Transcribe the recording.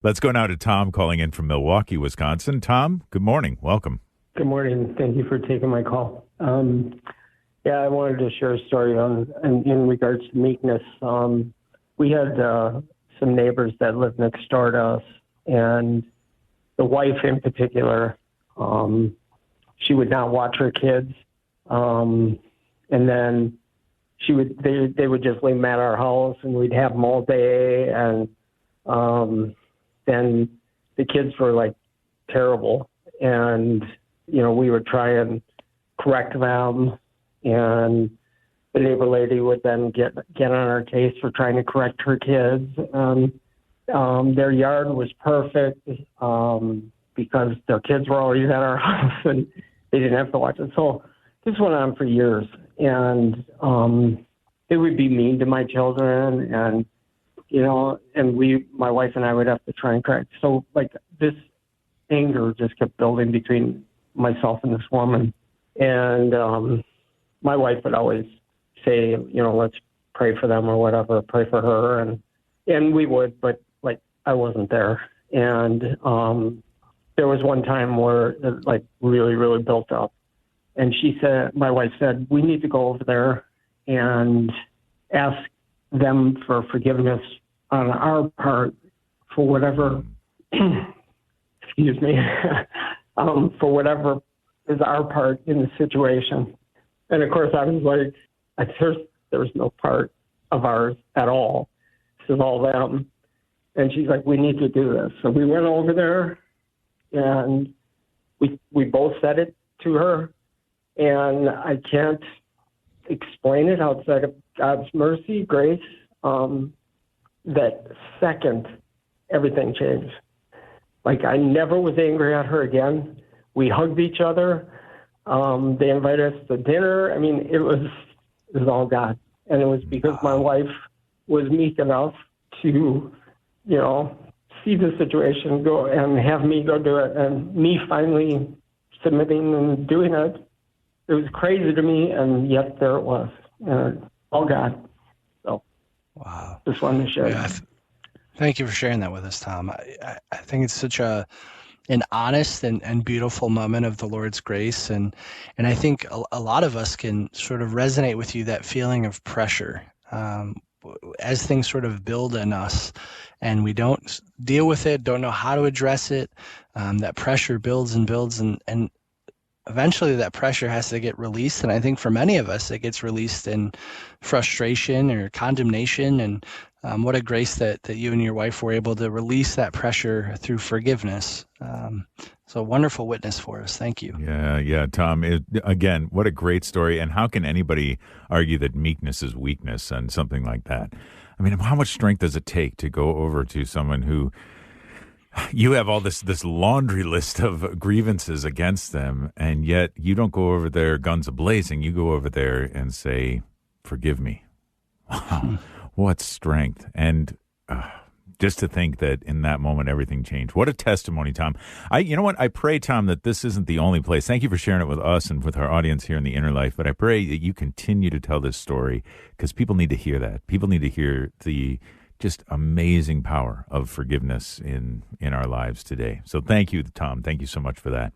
Let's go now to Tom calling in from Milwaukee, Wisconsin. Tom, good morning. Welcome. Good morning. Thank you for taking my call. I wanted to share a story in regards to meekness. We had some neighbors that lived next door to us, and the wife in particular, she would not watch her kids, and then they would just leave them at our house, and we'd have them all day, and then the kids were like terrible, and we would try and correct them, and the neighbor lady would then get on our case for trying to correct her kids. Their yard was perfect because their kids were always at our house and they didn't have to watch it. So this went on for years, and they would be mean to my children, and my wife and I would have to try and correct. So like this anger just kept building between myself and this woman, and my wife would always say, let's pray for them or whatever, pray for her, and we would, but like I wasn't there. And there was one time where it like really, really built up, and my wife said, we need to go over there and ask them for forgiveness on our part for whatever excuse me for whatever is our part in the situation. And of course I was like, there's no part of ours at all. This is all them. And she's like, we need to do this. So we went over there, and we both said it to her, and I can't explain it outside of God's mercy, grace. That second, everything changed. Like I never was angry at her again. We hugged each other. They invited us to dinner. I mean, it was all God. And it was because my wife was meek enough to, see the situation go and have me go do it, and me finally submitting and doing it. It was crazy to me, and yet there it was. All God. So, wow. Just wanted to share that. Thank you for sharing that with us, Tom. I think it's such an honest and beautiful moment of the Lord's grace. And I think a lot of us can sort of resonate with you, that feeling of pressure. As things sort of build in us and we don't deal with it, don't know how to address it, that pressure builds and builds, and eventually that pressure has to get released. And I think for many of us, it gets released in frustration or condemnation. And what a grace that you and your wife were able to release that pressure through forgiveness. So wonderful witness for us. Thank you. Yeah, Tom. Again, what a great story. And how can anybody argue that meekness is weakness and something like that? I mean, how much strength does it take to go over to someone who you have all this laundry list of grievances against them, and yet you don't go over there guns a-blazing. You go over there and say, forgive me. Wow. What strength. And just to think that in that moment, everything changed. What a testimony, Tom. You know what? I pray, Tom, that this isn't the only place. Thank you for sharing it with us and with our audience here in the Inner Life. But I pray that you continue to tell this story, because people need to hear that. People need to hear the just amazing power of forgiveness in our lives today. So thank you, Tom. Thank you so much for that.